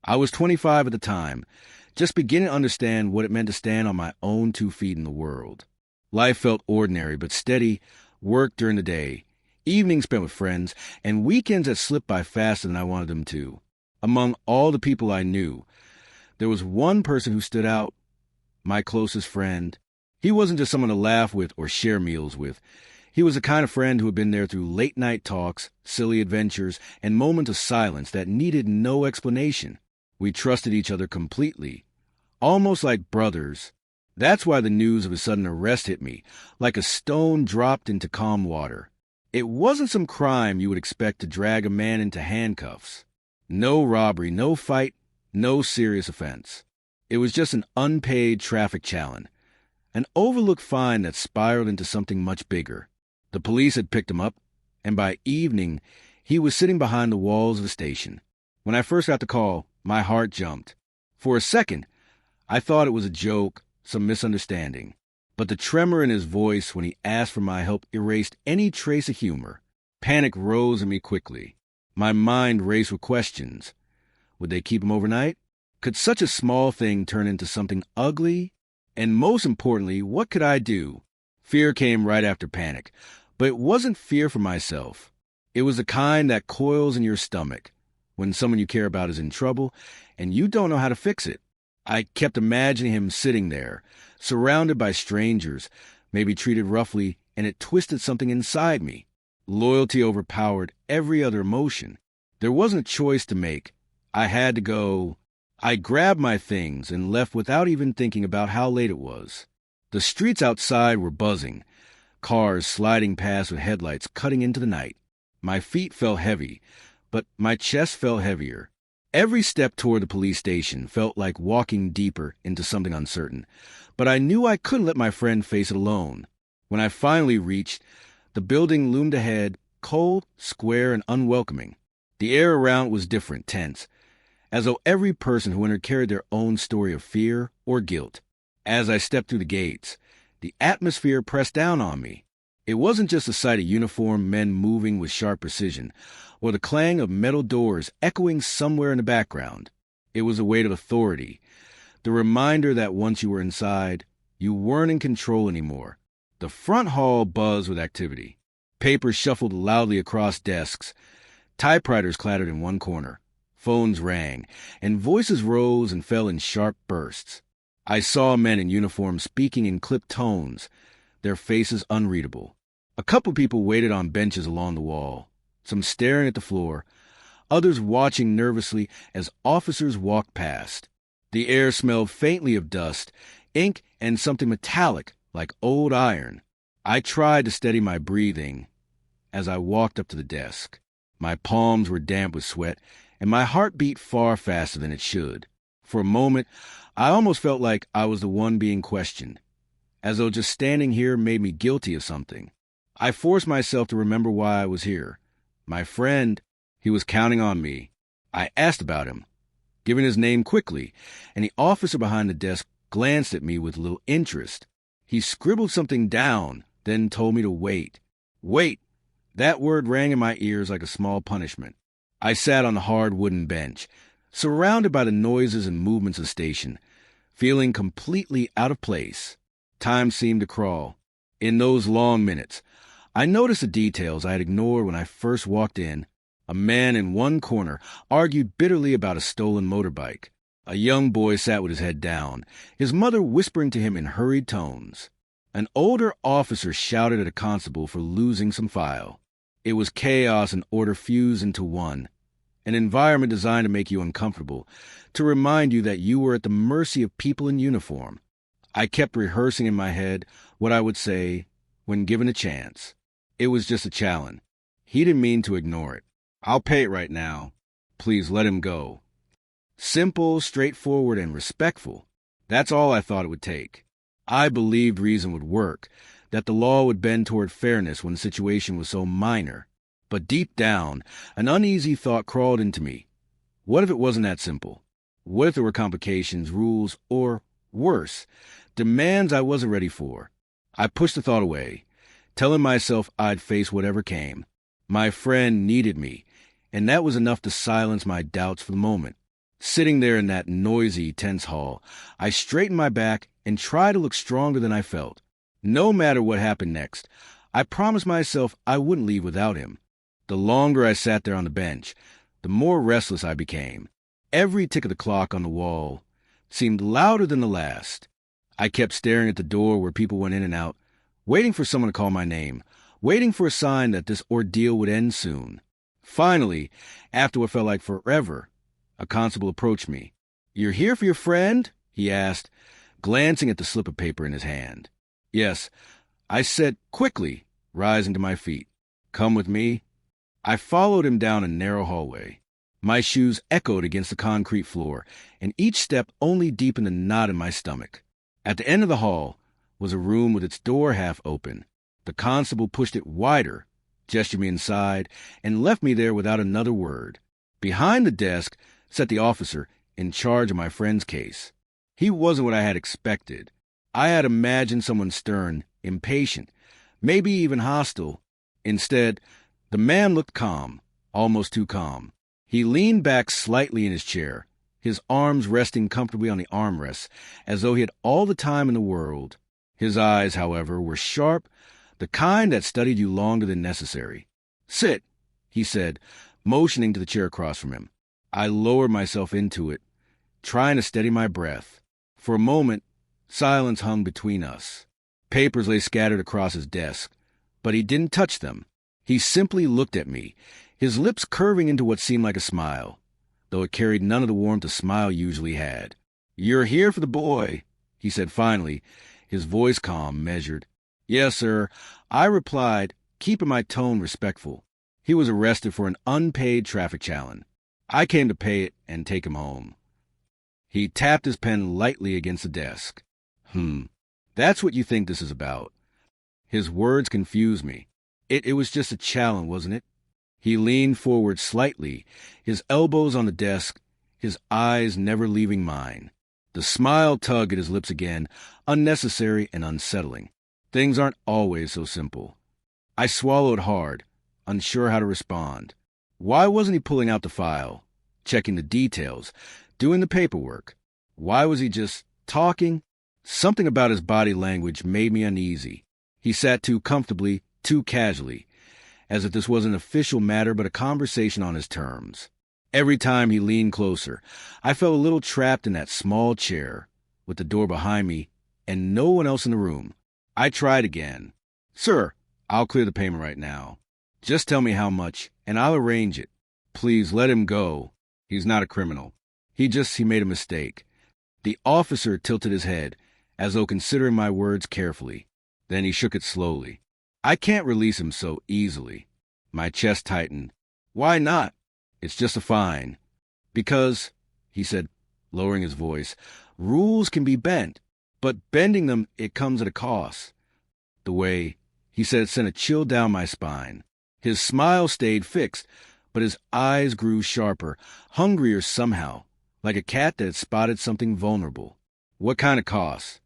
I was 25 at the time, just beginning to understand what it meant to stand on my own 2 feet in the world. Life felt ordinary but steady, work during the day, evenings spent with friends, and weekends that slipped by faster than I wanted them to. Among all the people I knew, there was one person who stood out, my closest friend. He wasn't just someone to laugh with or share meals with. He was the kind of friend who had been there through late-night talks, silly adventures, and moments of silence that needed no explanation. We trusted each other completely, almost like brothers. That's why the news of his sudden arrest hit me, like a stone dropped into calm water. It wasn't some crime you would expect to drag a man into handcuffs. No robbery, no fight, no serious offense. It was just an unpaid traffic challan, an overlooked fine that spiraled into something much bigger. The police had picked him up, and by evening, he was sitting behind the walls of the station. When I first got the call, my heart jumped. For a second, I thought it was a joke, some misunderstanding. But the tremor in his voice when he asked for my help erased any trace of humor. Panic rose in me quickly. My mind raced with questions. Would they keep him overnight? Could such a small thing turn into something ugly? And most importantly, what could I do? Fear came right after panic. But it wasn't fear for myself. It was the kind that coils in your stomach when someone you care about is in trouble and you don't know how to fix it. I kept imagining him sitting there, surrounded by strangers, maybe treated roughly, and it twisted something inside me. Loyalty overpowered every other emotion. There wasn't a choice to make. I had to go. I grabbed my things and left without even thinking about how late it was. The streets outside were buzzing, cars sliding past with headlights cutting into the night. My feet felt heavy, but my chest felt heavier. Every step toward the police station felt like walking deeper into something uncertain, but I knew I couldn't let my friend face it alone. When I finally reached, the building loomed ahead, cold, square, and unwelcoming. The air around was different, tense, as though every person who entered carried their own story of fear or guilt. As I stepped through the gates, the atmosphere pressed down on me. It wasn't just the sight of uniformed men moving with sharp precision, or the clang of metal doors echoing somewhere in the background. It was the weight of authority, the reminder that once you were inside, you weren't in control anymore. The front hall buzzed with activity. Papers shuffled loudly across desks. Typewriters clattered in one corner. Phones rang, and voices rose and fell in sharp bursts. I saw men in uniform speaking in clipped tones, their faces unreadable. A couple people waited on benches along the wall, some staring at the floor, others watching nervously as officers walked past. The air smelled faintly of dust, ink, and something metallic like old iron. I tried to steady my breathing as I walked up to the desk. My palms were damp with sweat, and my heart beat far faster than it should. For a moment, I almost felt like I was the one being questioned, as though just standing here made me guilty of something. I forced myself to remember why I was here. My friend, he was counting on me. I asked about him, giving his name quickly, and the officer behind the desk glanced at me with little interest. He scribbled something down, then told me to wait. Wait! That word rang in my ears like a small punishment. I sat on the hard wooden bench, surrounded by the noises and movements of the station, feeling completely out of place. Time seemed to crawl. In those long minutes, I noticed the details I had ignored when I first walked in. A man in one corner argued bitterly about a stolen motorbike. A young boy sat with his head down, his mother whispering to him in hurried tones. An older officer shouted at a constable for losing some file. It was chaos and order fused into one, an environment designed to make you uncomfortable, to remind you that you were at the mercy of people in uniform. I kept rehearsing in my head what I would say when given a chance. It was just a challenge. He didn't mean to ignore it. I'll pay it right now. Please let him go. Simple, straightforward, and respectful. That's all I thought it would take. I believed reason would work, that the law would bend toward fairness when the situation was so minor. But deep down, an uneasy thought crawled into me. What if it wasn't that simple? What if there were complications, rules, or, worse, demands I wasn't ready for? I pushed the thought away, telling myself I'd face whatever came. My friend needed me, and that was enough to silence my doubts for the moment. Sitting there in that noisy, tense hall, I straightened my back and tried to look stronger than I felt. No matter what happened next, I promised myself I wouldn't leave without him. The longer I sat there on the bench, the more restless I became. Every tick of the clock on the wall seemed louder than the last. I kept staring at the door where people went in and out, waiting for someone to call my name, waiting for a sign that this ordeal would end soon. Finally, after what felt like forever, a constable approached me. "You're here for your friend?" he asked, glancing at the slip of paper in his hand. "Yes," I said quickly, rising to my feet. "Come with me." I followed him down a narrow hallway. My shoes echoed against the concrete floor, and each step only deepened the knot in my stomach. At the end of the hall was a room with its door half open. The constable pushed it wider, gestured me inside, and left me there without another word. Behind the desk sat the officer in charge of my friend's case. He wasn't what I had expected. I had imagined someone stern, impatient, maybe even hostile. Instead, the man looked calm, almost too calm. He leaned back slightly in his chair, his arms resting comfortably on the armrests, as though he had all the time in the world. His eyes, however, were sharp, the kind that studied you longer than necessary. "Sit," he said, motioning to the chair across from him. I lowered myself into it, trying to steady my breath. For a moment, silence hung between us. Papers lay scattered across his desk, but he didn't touch them. He simply looked at me, his lips curving into what seemed like a smile, though it carried none of the warmth a smile usually had. "You're here for the boy," he said finally, his voice calm, measured. "Yes, sir," I replied, keeping my tone respectful. He was arrested for an unpaid traffic challan. I came to pay it and take him home. He tapped his pen lightly against the desk. That's what you think this is about." His words confused me. It was just a challan, wasn't it? He leaned forward slightly, his elbows on the desk, his eyes never leaving mine. The smile tugged at his lips again, unnecessary and unsettling. Things aren't always so simple. I swallowed hard, unsure how to respond. Why wasn't he pulling out the file, checking the details, doing the paperwork? Why was he just talking? Something about his body language made me uneasy. He sat too comfortably, too casually, as if this wasn't an official matter but a conversation on his terms. Every time he leaned closer, I felt a little trapped in that small chair, with the door behind me and no one else in the room. I tried again. "Sir, I'll clear the payment right now. Just tell me how much, and I'll arrange it. Please let him go. He's not a criminal. He made a mistake." The officer tilted his head, as though considering my words carefully. Then he shook it slowly. "I can't release him so easily." My chest tightened. "Why not? It's just a fine." "Because," he said, lowering his voice, "rules can be bent, but bending them, it comes at a cost." The way he said it sent a chill down my spine. His smile stayed fixed, but his eyes grew sharper, hungrier somehow, like a cat that had spotted something vulnerable. "What kind of cost?"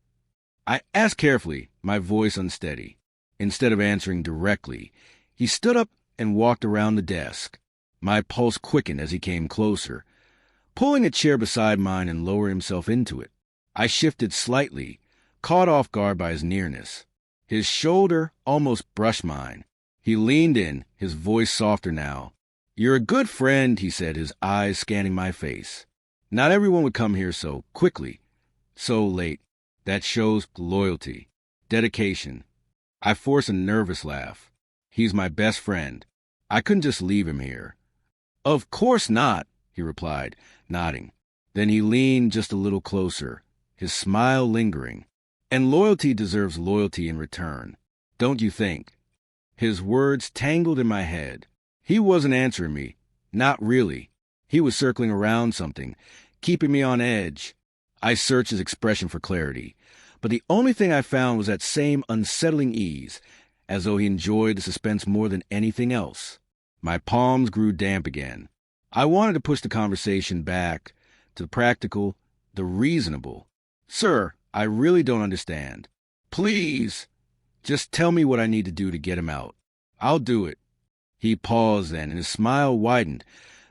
I asked carefully, my voice unsteady. Instead of answering directly, he stood up and walked around the desk. My pulse quickened as he came closer, pulling a chair beside mine and lowering himself into it. I shifted slightly, caught off guard by his nearness. His shoulder almost brushed mine. He leaned in, his voice softer now. "You're a good friend," he said, his eyes scanning my face. "Not everyone would come here so quickly, so late. That shows loyalty, dedication." I forced a nervous laugh. "He's my best friend. I couldn't just leave him here." "Of course not," he replied, nodding. Then he leaned just a little closer, his smile lingering. "And loyalty deserves loyalty in return, don't you think?" His words tangled in my head. He wasn't answering me. Not really. He was circling around something, keeping me on edge. I searched his expression for clarity, but the only thing I found was that same unsettling ease, as though he enjoyed the suspense more than anything else. My palms grew damp again. I wanted to push the conversation back to the practical, the reasonable. "Sir, I really don't understand. Please, just tell me what I need to do to get him out. I'll do it." He paused then, and his smile widened,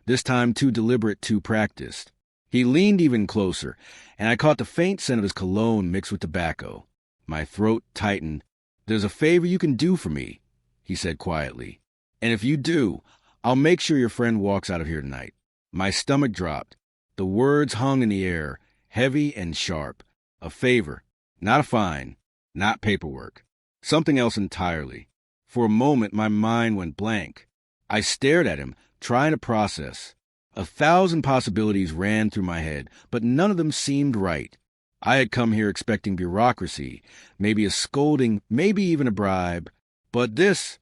this time too deliberate, too practiced. He leaned even closer, and I caught the faint scent of his cologne mixed with tobacco. My throat tightened. "There's a favor you can do for me," he said quietly. "And if you do, I'll make sure your friend walks out of here tonight." My stomach dropped. The words hung in the air, heavy and sharp. A favor, not a fine, not paperwork. Something else entirely. For a moment, my mind went blank. I stared at him, trying to process. 1,000 possibilities ran through my head, but none of them seemed right. I had come here expecting bureaucracy, maybe a scolding, maybe even a bribe. But this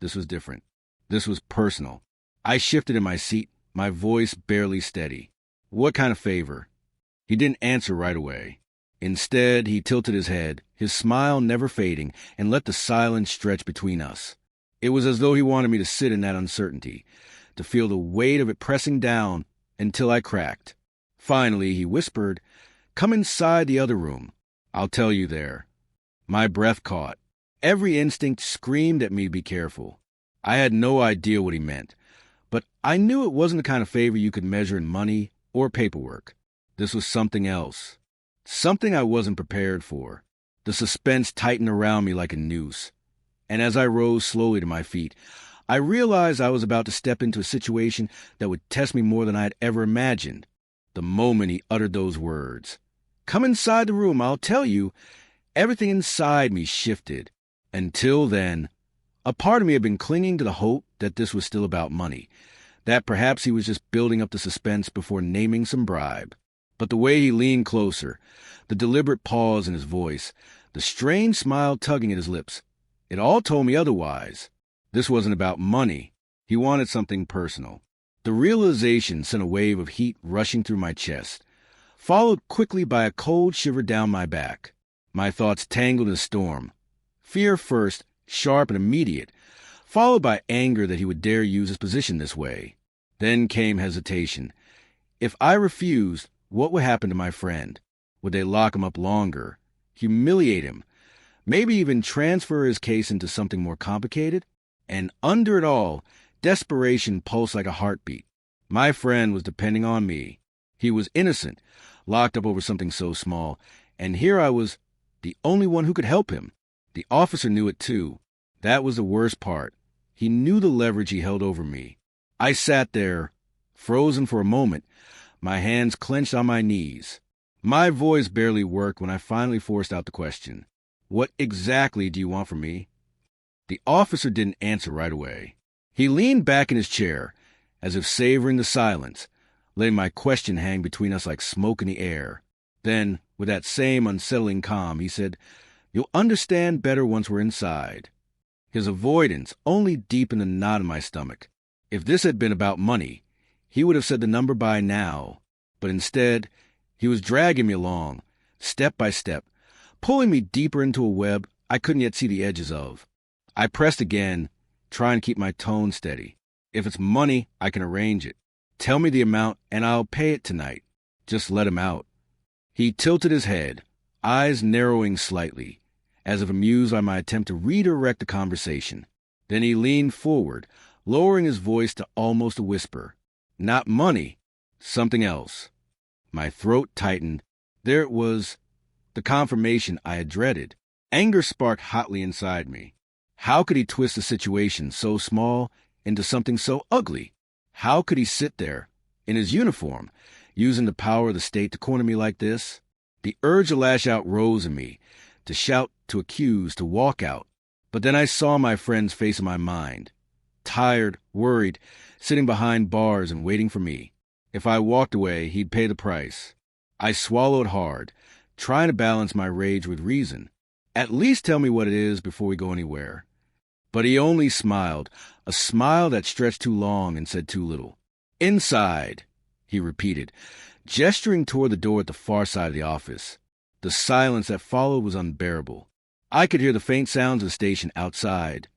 was different. This was personal. I shifted in my seat, my voice barely steady. "What kind of favor?" He didn't answer right away. Instead, he tilted his head, his smile never fading, and let the silence stretch between us. It was as though he wanted me to sit in that uncertainty, to feel the weight of it pressing down until I cracked. Finally, he whispered, "Come inside the other room. I'll tell you there." My breath caught. Every instinct screamed at me to be careful. I had no idea what he meant, but I knew it wasn't the kind of favor you could measure in money or paperwork. This was something else. Something I wasn't prepared for. The suspense tightened around me like a noose. And as I rose slowly to my feet, I realized I was about to step into a situation that would test me more than I had ever imagined. The moment he uttered those words, "Come inside the room, I'll tell you," everything inside me shifted. Until then, a part of me had been clinging to the hope that this was still about money, that perhaps he was just building up the suspense before naming some bribe. But the way he leaned closer, the deliberate pause in his voice, the strange smile tugging at his lips, it all told me otherwise. This wasn't about money. He wanted something personal. The realization sent a wave of heat rushing through my chest, followed quickly by a cold shiver down my back. My thoughts tangled in a storm. Fear first, sharp and immediate, followed by anger that he would dare use his position this way. Then came hesitation. If I refused, what would happen to my friend? Would they lock him up longer, humiliate him, maybe even transfer his case into something more complicated? And under it all, desperation pulsed like a heartbeat. My friend was depending on me. He was innocent, locked up over something so small, and here I was, the only one who could help him. The officer knew it too. That was the worst part. He knew the leverage he held over me. I sat there, frozen for a moment, my hands clenched on my knees. My voice barely worked when I finally forced out the question. "What exactly do you want from me?" The officer didn't answer right away. He leaned back in his chair, as if savoring the silence, letting my question hang between us like smoke in the air. Then, with that same unsettling calm, he said, "You'll understand better once we're inside." His avoidance only deepened the knot in my stomach. If this had been about money, he would have said the number by now. But instead, he was dragging me along, step by step, pulling me deeper into a web I couldn't yet see the edges of. I pressed again, trying to keep my tone steady. "If it's money, I can arrange it. Tell me the amount, and I'll pay it tonight. Just let him out." He tilted his head, eyes narrowing slightly, as if amused by my attempt to redirect the conversation. Then he leaned forward, lowering his voice to almost a whisper. "Not money, something else." My throat tightened. There it was, the confirmation I had dreaded. Anger sparked hotly inside me. How could he twist a situation so small into something so ugly? How could he sit there, in his uniform, using the power of the state to corner me like this? The urge to lash out rose in me, to shout, to accuse, to walk out. But then I saw my friend's face in my mind. Tired, worried, sitting behind bars and waiting for me. If I walked away, he'd pay the price. I swallowed hard, trying to balance my rage with reason. "At least tell me what it is before we go anywhere." But he only smiled, a smile that stretched too long and said too little. "Inside," he repeated, gesturing toward the door at the far side of the office. The silence that followed was unbearable. I could hear the faint sounds of the station outside,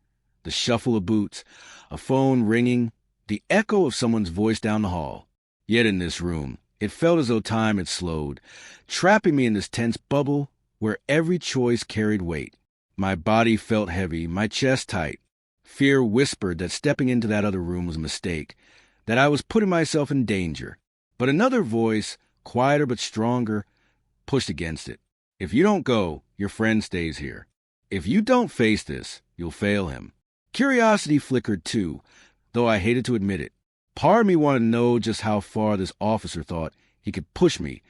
the shuffle of boots, a phone ringing, the echo of someone's voice down the hall. Yet in this room, it felt as though time had slowed, trapping me in this tense bubble where every choice carried weight. My body felt heavy, my chest tight. Fear whispered that stepping into that other room was a mistake, that I was putting myself in danger. But another voice, quieter but stronger, pushed against it. If you don't go, your friend stays here. If you don't face this, you'll fail him. Curiosity flickered too, though I hated to admit it. Part of me wanted to know just how far this officer thought he could push me,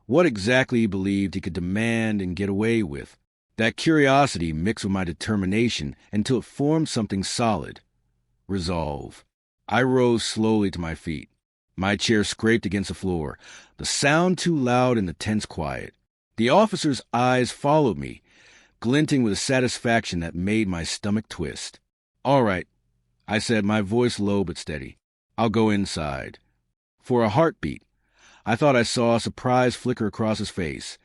what exactly he believed he could demand and get away with. That curiosity mixed with my determination until it formed something solid. Resolve. I rose slowly to my feet. My chair scraped against the floor, the sound too loud in the tense quiet. The officer's eyes followed me, glinting with a satisfaction that made my stomach twist. "All right," I said, my voice low but steady. "I'll go inside." For a heartbeat, I thought I saw a surprise flicker across his face.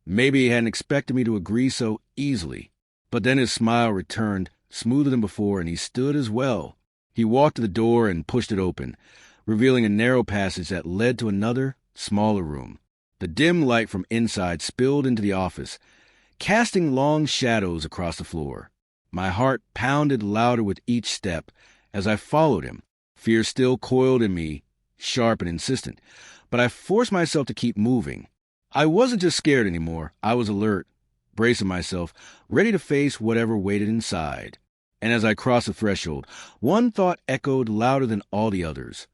Maybe he hadn't expected me to agree so easily. But then his smile returned, smoother than before, and he stood as well. He walked to the door and pushed it open, revealing a narrow passage that led to another, smaller room. The dim light from inside spilled into the office, casting long shadows across the floor. My heart pounded louder with each step as I followed him. Fear still coiled in me, sharp and insistent, but I forced myself to keep moving. I wasn't just scared anymore. I was alert, bracing myself, ready to face whatever waited inside. And as I crossed the threshold, one thought echoed louder than all the others.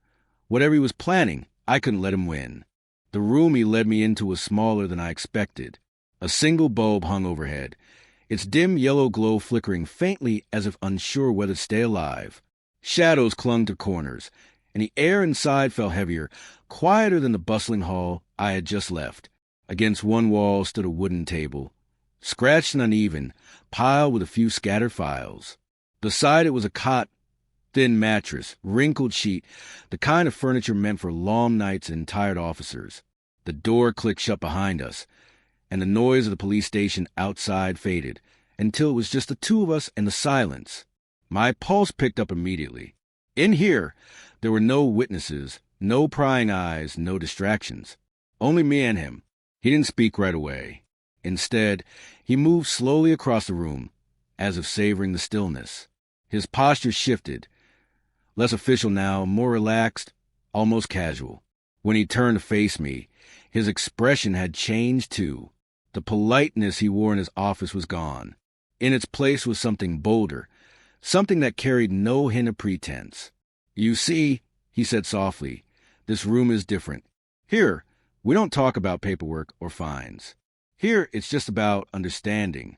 Whatever he was planning, I couldn't let him win. The room he led me into was smaller than I expected. A single bulb hung overhead, its dim yellow glow flickering faintly as if unsure whether to stay alive. Shadows clung to corners, and the air inside felt heavier, quieter than the bustling hall I had just left. Against one wall stood a wooden table, scratched and uneven, piled with a few scattered files. Beside it was a cot, thin mattress, wrinkled sheet, the kind of furniture meant for long nights and tired officers. The door clicked shut behind us, and the noise of the police station outside faded, until it was just the two of us and the silence. My pulse picked up immediately. In here, there were no witnesses, no prying eyes, no distractions. Only me and him. He didn't speak right away. Instead, he moved slowly across the room, as if savoring the stillness. His posture shifted, less official now, more relaxed, almost casual. When he turned to face me, his expression had changed too. The politeness he wore in his office was gone. In its place was something bolder, something that carried no hint of pretense. "You see," he said softly, "this room is different. Here, we don't talk about paperwork or fines. Here, it's just about understanding."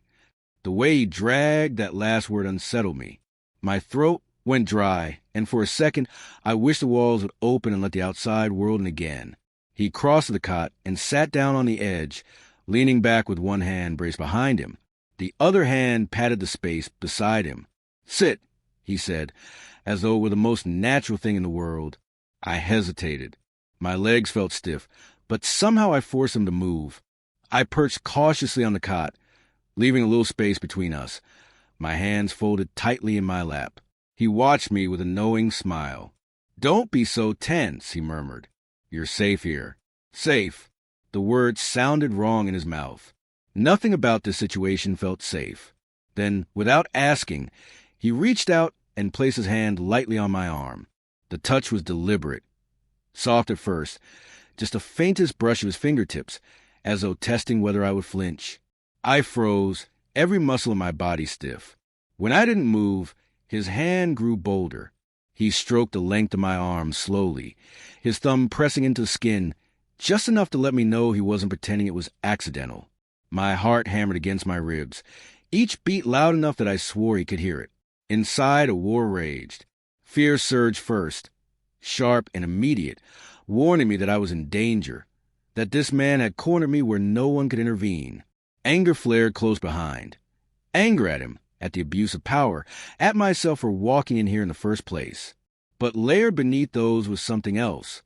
The way he dragged that last word unsettled me. My throat went dry, and for a second, I wished the walls would open and let the outside world in again. He crossed to the cot and sat down on the edge, leaning back with one hand braced behind him. The other hand patted the space beside him. "Sit," he said, as though it were the most natural thing in the world. I hesitated. My legs felt stiff, but somehow I forced him to move. I perched cautiously on the cot, leaving a little space between us, my hands folded tightly in my lap. He watched me with a knowing smile. "Don't be so tense," he murmured. "You're safe here." Safe. The word sounded wrong in his mouth. Nothing about this situation felt safe. Then, without asking, he reached out and placed his hand lightly on my arm. The touch was deliberate, soft at first, just the faintest brush of his fingertips, as though testing whether I would flinch. I froze, every muscle in my body stiff. When I didn't move, his hand grew bolder. He stroked the length of my arm slowly, his thumb pressing into the skin, just enough to let me know he wasn't pretending it was accidental. My heart hammered against my ribs, each beat loud enough that I swore he could hear it. Inside, a war raged. Fear surged first, sharp and immediate, warning me that I was in danger, that this man had cornered me where no one could intervene. Anger flared close behind. Anger at him, at the abuse of power, at myself for walking in here in the first place. But layered beneath those was something else.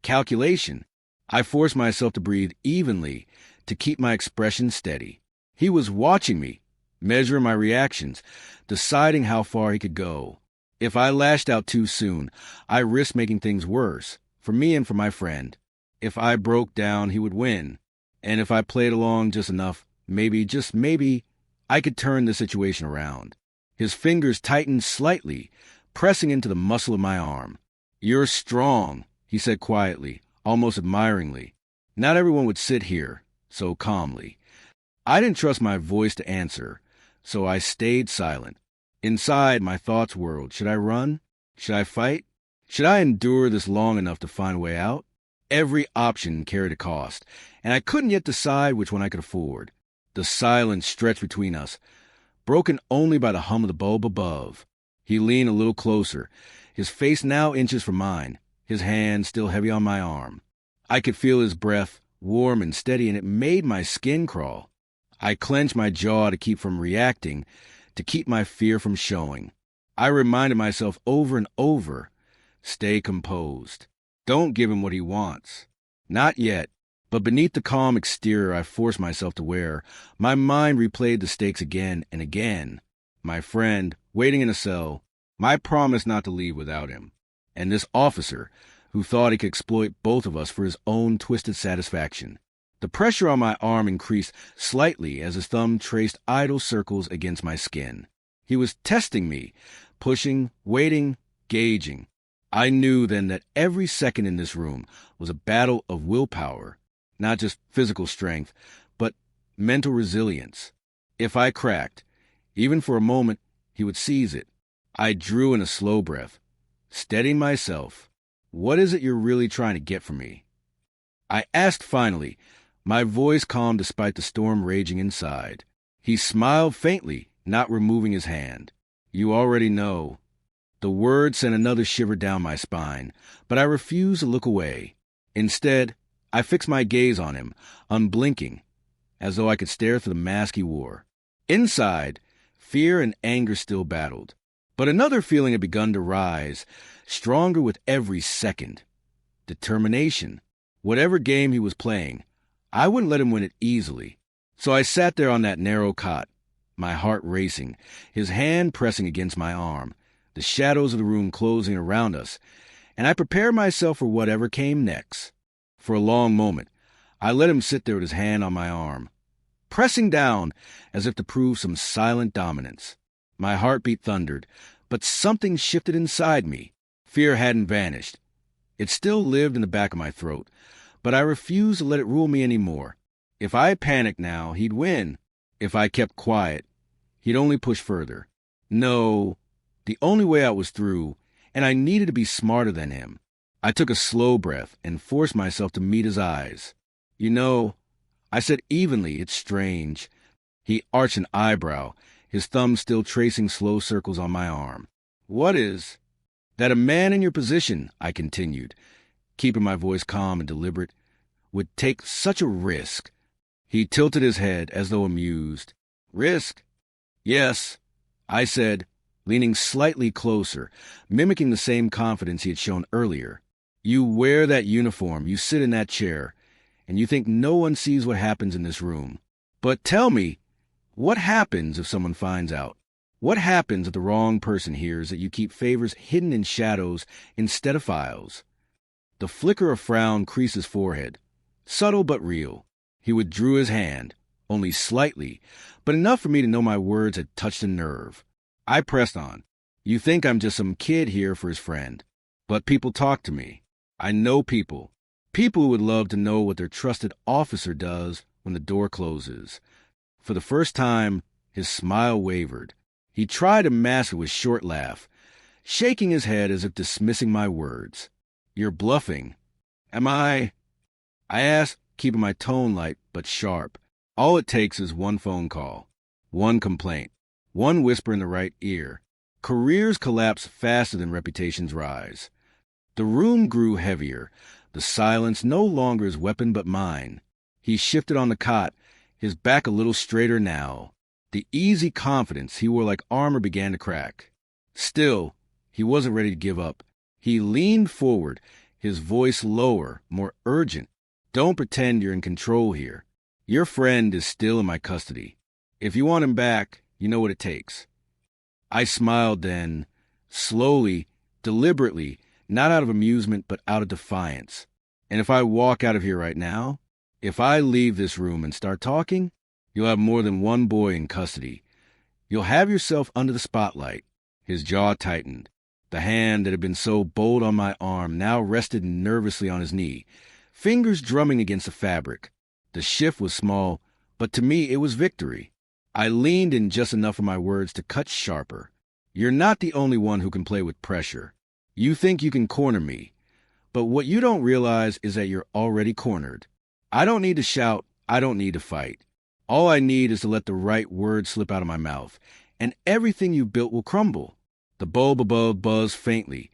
Calculation. I forced myself to breathe evenly, to keep my expression steady. He was watching me, measuring my reactions, deciding how far he could go. If I lashed out too soon, I risked making things worse, for me and for my friend. If I broke down, he would win. And if I played along just enough, maybe, just maybe, I could turn the situation around. His fingers tightened slightly, pressing into the muscle of my arm. "You're strong," he said quietly, almost admiringly. Not everyone would sit here so calmly. I didn't trust my voice to answer, so I stayed silent. Inside, my thoughts whirled. Should I run? Should I fight? Should I endure this long enough to find a way out? Every option carried a cost, and I couldn't yet decide which one I could afford. The silence stretched between us, broken only by the hum of the bulb above. He leaned a little closer, his face now inches from mine, his hand still heavy on my arm. I could feel his breath, warm and steady, and it made my skin crawl. I clenched my jaw to keep from reacting, to keep my fear from showing. I reminded myself over and over, stay composed. Don't give him what he wants. Not yet. But beneath the calm exterior I forced myself to wear, my mind replayed the stakes again and again. My friend, waiting in a cell, my promise not to leave without him, and this officer who thought he could exploit both of us for his own twisted satisfaction. The pressure on my arm increased slightly as his thumb traced idle circles against my skin. He was testing me, pushing, waiting, gauging. I knew then that every second in this room was a battle of willpower. Not just physical strength, but mental resilience. If I cracked, even for a moment, he would seize it. I drew in a slow breath, steadying myself. What is it you're really trying to get from me? I asked finally, my voice calm despite the storm raging inside. He smiled faintly, not removing his hand. You already know. The word sent another shiver down my spine, but I refused to look away. Instead, I fixed my gaze on him, unblinking, as though I could stare through the mask he wore. Inside, fear and anger still battled. But another feeling had begun to rise, stronger with every second. Determination. Whatever game he was playing, I wouldn't let him win it easily. So I sat there on that narrow cot, my heart racing, his hand pressing against my arm, the shadows of the room closing around us, and I prepared myself for whatever came next. For a long moment, I let him sit there with his hand on my arm, pressing down as if to prove some silent dominance. My heartbeat thundered, but something shifted inside me. Fear hadn't vanished. It still lived in the back of my throat, but I refused to let it rule me anymore. If I panicked now, he'd win. If I kept quiet, he'd only push further. No, the only way out was through, and I needed to be smarter than him. I took a slow breath and forced myself to meet his eyes. You know, I said evenly, it's strange. He arched an eyebrow, his thumb still tracing slow circles on my arm. What is? That a man in your position, I continued, keeping my voice calm and deliberate, would take such a risk. He tilted his head as though amused. Risk? Yes, I said, leaning slightly closer, mimicking the same confidence he had shown earlier. You wear that uniform, you sit in that chair, and you think no one sees what happens in this room. But tell me, what happens if someone finds out? What happens if the wrong person hears that you keep favors hidden in shadows instead of files? The flicker of frown creased his forehead, subtle but real. He withdrew his hand, only slightly, but enough for me to know my words had touched a nerve. I pressed on. You think I'm just some kid here for his friend, but people talk to me. I know people. People who would love to know what their trusted officer does when the door closes. For the first time, his smile wavered. He tried to mask it with a short laugh, shaking his head as if dismissing my words. You're bluffing. Am I? I asked, keeping my tone light but sharp. All it takes is one phone call, one complaint, one whisper in the right ear. Careers collapse faster than reputations rise. The room grew heavier, the silence no longer his weapon but mine. He shifted on the cot, his back a little straighter now. The easy confidence he wore like armor began to crack. Still, he wasn't ready to give up. He leaned forward, his voice lower, more urgent. Don't pretend you're in control here. Your friend is still in my custody. If you want him back, you know what it takes. I smiled then, slowly, deliberately, not out of amusement, but out of defiance. And if I walk out of here right now, if I leave this room and start talking, you'll have more than one boy in custody. You'll have yourself under the spotlight. His jaw tightened. The hand that had been so bold on my arm now rested nervously on his knee, fingers drumming against the fabric. The shift was small, but to me it was victory. I leaned in just enough for my words to cut sharper. You're not the only one who can play with pressure. You think you can corner me, but what you don't realize is that you're already cornered. I don't need to shout. I don't need to fight. All I need is to let the right word slip out of my mouth, and everything you built will crumble. The bulb above buzzed faintly,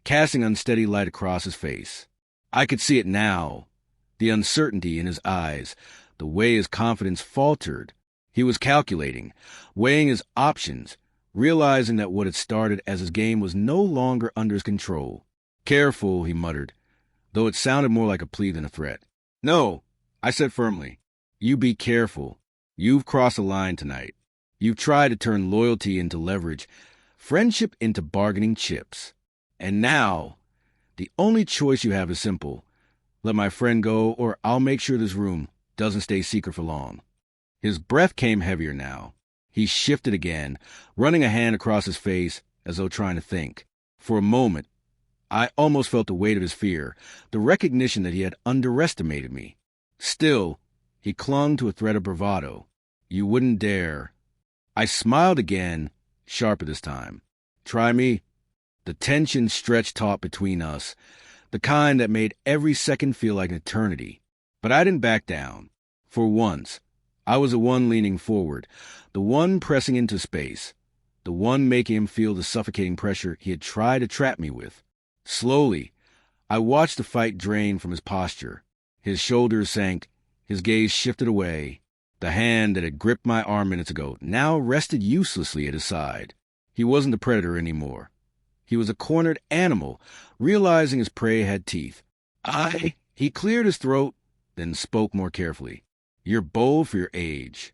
casting unsteady light across his face. I could see it now, the uncertainty in his eyes, the way his confidence faltered. He was calculating, weighing his options, realizing that what had started as his game was no longer under his control. Careful, he muttered, though it sounded more like a plea than a threat. No, I said firmly. You be careful. You've crossed a line tonight. You've tried to turn loyalty into leverage, friendship into bargaining chips. And now, the only choice you have is simple. Let my friend go, or I'll make sure this room doesn't stay secret for long. His breath came heavier now. He shifted again, running a hand across his face as though trying to think. For a moment, I almost felt the weight of his fear, the recognition that he had underestimated me. Still, he clung to a thread of bravado. You wouldn't dare. I smiled again, sharper this time. Try me. The tension stretched taut between us, the kind that made every second feel like an eternity. But I didn't back down. For once, I was the one leaning forward, the one pressing into space, the one making him feel the suffocating pressure he had tried to trap me with. Slowly, I watched the fight drain from his posture. His shoulders sank, his gaze shifted away. The hand that had gripped my arm minutes ago now rested uselessly at his side. He wasn't the predator anymore. He was a cornered animal, realizing his prey had teeth. He cleared his throat, then spoke more carefully. You're bold for your age.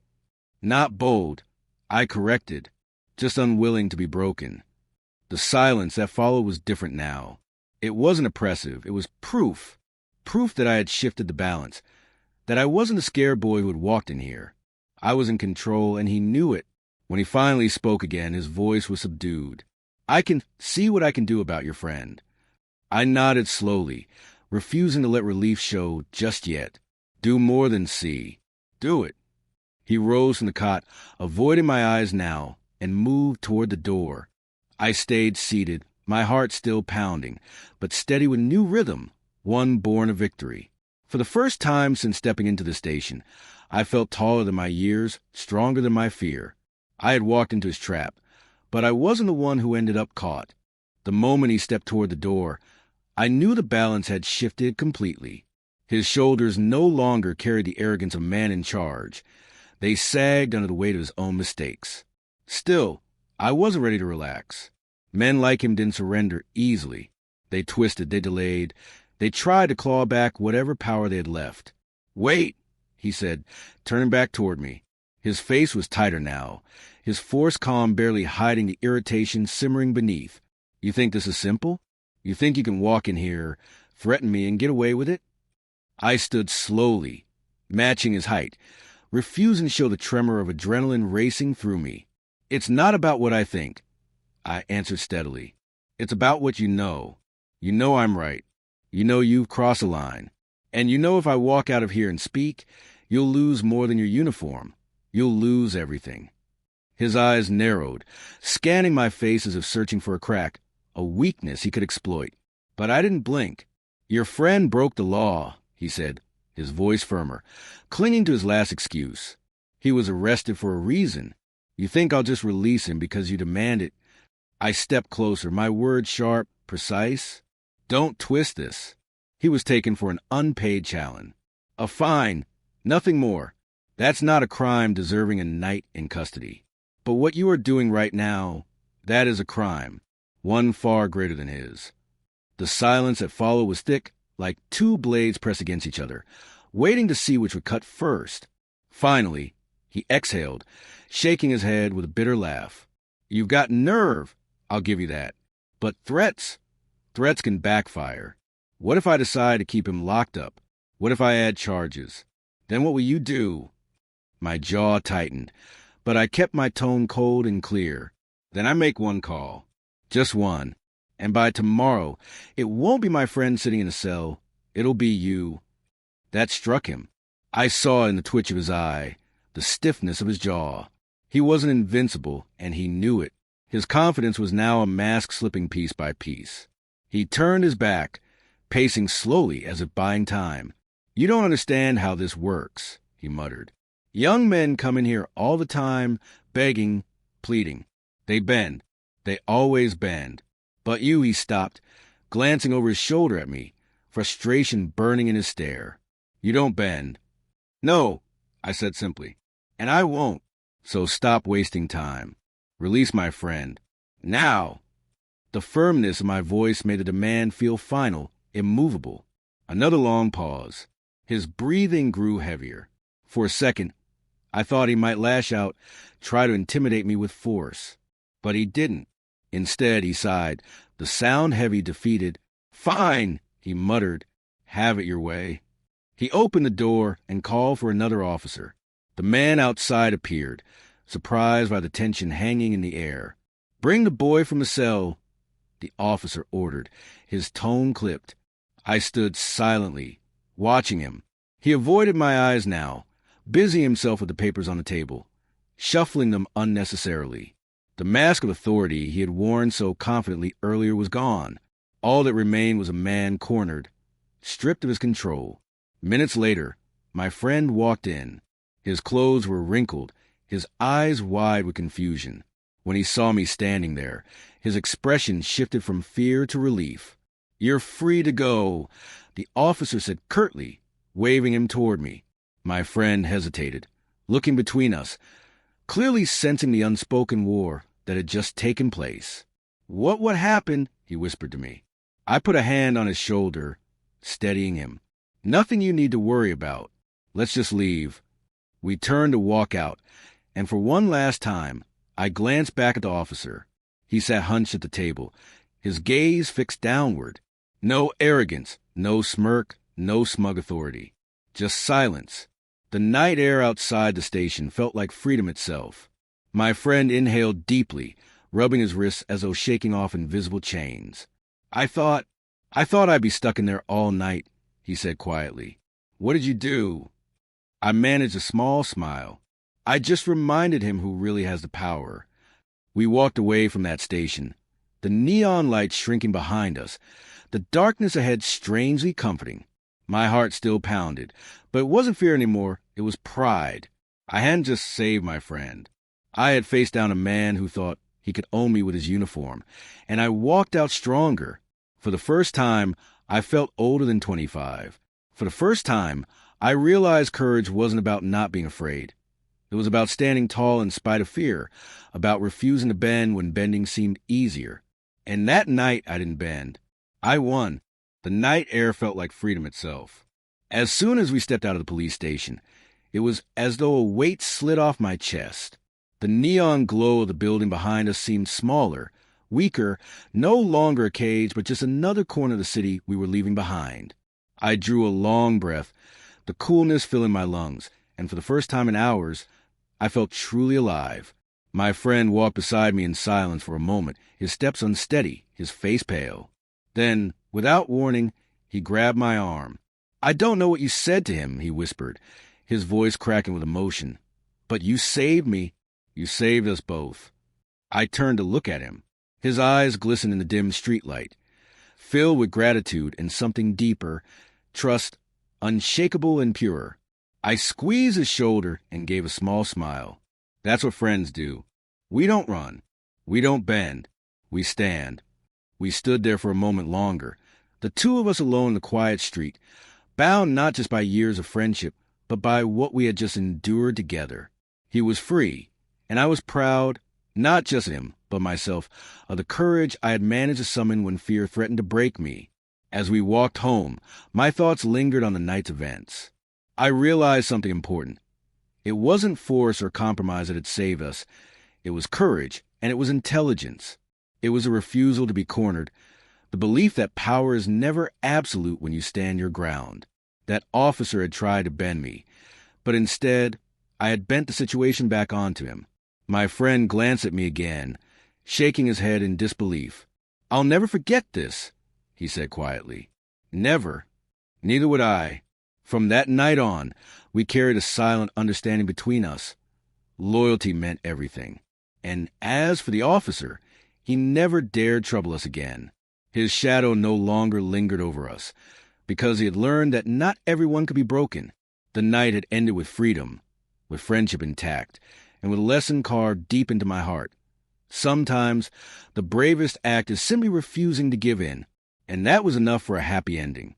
Not bold, I corrected, just unwilling to be broken. The silence that followed was different now. It wasn't oppressive, it was proof. Proof that I had shifted the balance, that I wasn't a scared boy who had walked in here. I was in control, and he knew it. When he finally spoke again, his voice was subdued. I can see what I can do about your friend. I nodded slowly, refusing to let relief show just yet. Do more than see. Do it. He rose from the cot, avoiding my eyes now, and moved toward the door. I stayed seated, my heart still pounding, but steady with new rhythm, one born of victory. For the first time since stepping into the station, I felt taller than my years, stronger than my fear. I had walked into his trap, but I wasn't the one who ended up caught. The moment he stepped toward the door, I knew the balance had shifted completely. His shoulders no longer carried the arrogance of man in charge. They sagged under the weight of his own mistakes. Still, I wasn't ready to relax. Men like him didn't surrender easily. They twisted, they delayed, they tried to claw back whatever power they had left. Wait, he said, turning back toward me. His face was tighter now, his forced calm barely hiding the irritation simmering beneath. You think this is simple? You think you can walk in here, threaten me, and get away with it? I stood slowly, matching his height, refusing to show the tremor of adrenaline racing through me. It's not about what I think, I answered steadily. It's about what you know. You know I'm right. You know you've crossed a line. And you know if I walk out of here and speak, you'll lose more than your uniform. You'll lose everything. His eyes narrowed, scanning my face as if searching for a crack, a weakness he could exploit. But I didn't blink. Your friend broke the law, he said, his voice firmer, clinging to his last excuse. He was arrested for a reason. You think I'll just release him because you demand it? I stepped closer, my words sharp, precise. Don't twist this. He was taken for an unpaid challenge. A fine, nothing more. That's not a crime deserving a night in custody. But what you are doing right now, that is a crime, one far greater than his. The silence that followed was thick, like two blades pressed against each other, waiting to see which would cut first. Finally, he exhaled, shaking his head with a bitter laugh. You've got nerve, I'll give you that. But threats can backfire. What if I decide to keep him locked up? What if I add charges? Then what will you do? My jaw tightened, but I kept my tone cold and clear. Then I make one call. Just one. And by tomorrow, it won't be my friend sitting in a cell. It'll be you. That struck him. I saw it in the twitch of his eye, the stiffness of his jaw. He wasn't invincible, and he knew it. His confidence was now a mask slipping piece by piece. He turned his back, pacing slowly as if buying time. "You don't understand how this works," he muttered. "Young men come in here all the time, begging, pleading. They bend. They always bend. But you," he stopped, glancing over his shoulder at me, frustration burning in his stare. "You don't bend." "No," I said simply. "And I won't. So stop wasting time. Release my friend. Now!" The firmness of my voice made the demand feel final, immovable. Another long pause. His breathing grew heavier. For a second, I thought he might lash out, try to intimidate me with force. But he didn't. Instead, he sighed, the sound heavy, defeated. "Fine," he muttered. "Have it your way." He opened the door and called for another officer. The man outside appeared, surprised by the tension hanging in the air. "Bring the boy from the cell," the officer ordered, his tone clipped. I stood silently, watching him. He avoided my eyes now, busy himself with the papers on the table, shuffling them unnecessarily. The mask of authority he had worn so confidently earlier was gone. All that remained was a man cornered, stripped of his control. Minutes later, my friend walked in. His clothes were wrinkled, his eyes wide with confusion. When he saw me standing there, his expression shifted from fear to relief. "You're free to go," the officer said curtly, waving him toward me. My friend hesitated, looking between us, clearly sensing the unspoken war that had just taken place. "What would happen?" he whispered to me. I put a hand on his shoulder, steadying him. "Nothing you need to worry about. Let's just leave." We turned to walk out, and for one last time, I glanced back at the officer. He sat hunched at the table, his gaze fixed downward. No arrogance, no smirk, no smug authority. Just silence. The night air outside the station felt like freedom itself. My friend inhaled deeply, rubbing his wrists as though shaking off invisible chains. I thought I'd be stuck in there all night," he said quietly. "What did you do?" I managed a small smile. I just reminded him who really has the power. We walked away from that station, the neon lights shrinking behind us, the darkness ahead strangely comforting. My heart still pounded, but it wasn't fear anymore, it was pride. I hadn't just saved my friend. I had faced down a man who thought he could own me with his uniform, and I walked out stronger. For the first time, I felt older than 25. For the first time, I realized courage wasn't about not being afraid. It was about standing tall in spite of fear, about refusing to bend when bending seemed easier. And that night, I didn't bend. I won. The night air felt like freedom itself. As soon as we stepped out of the police station, it was as though a weight slid off my chest. The neon glow of the building behind us seemed smaller, weaker, no longer a cage, but just another corner of the city we were leaving behind. I drew a long breath, the coolness filling my lungs, and for the first time in hours, I felt truly alive. My friend walked beside me in silence for a moment, his steps unsteady, his face pale. Then, without warning, he grabbed my arm. "I don't know what you said to him," he whispered, his voice cracking with emotion. "But you saved me. You saved us both." I turned to look at him. His eyes glistened in the dim streetlight, filled with gratitude and something deeper, trust, unshakable and pure. I squeezed his shoulder and gave a small smile. That's what friends do. We don't run. We don't bend. We stand. We stood there for a moment longer, the two of us alone in the quiet street, bound not just by years of friendship, but by what we had just endured together. He was free, and I was proud, not just of him, but myself, of the courage I had managed to summon when fear threatened to break me. As we walked home, my thoughts lingered on the night's events. I realized something important. It wasn't force or compromise that had saved us. It was courage, and it was intelligence. It was a refusal to be cornered, the belief that power is never absolute when you stand your ground. That officer had tried to bend me, but instead, I had bent the situation back onto him. My friend glanced at me again, shaking his head in disbelief. "I'll never forget this," he said quietly. "Never. Neither would I." From that night on, we carried a silent understanding between us. Loyalty meant everything. And as for the officer, he never dared trouble us again. His shadow no longer lingered over us, because he had learned that not everyone could be broken. The night had ended with freedom, with friendship intact, and with a lesson carved deep into my heart. Sometimes the bravest act is simply refusing to give in, and that was enough for a happy ending.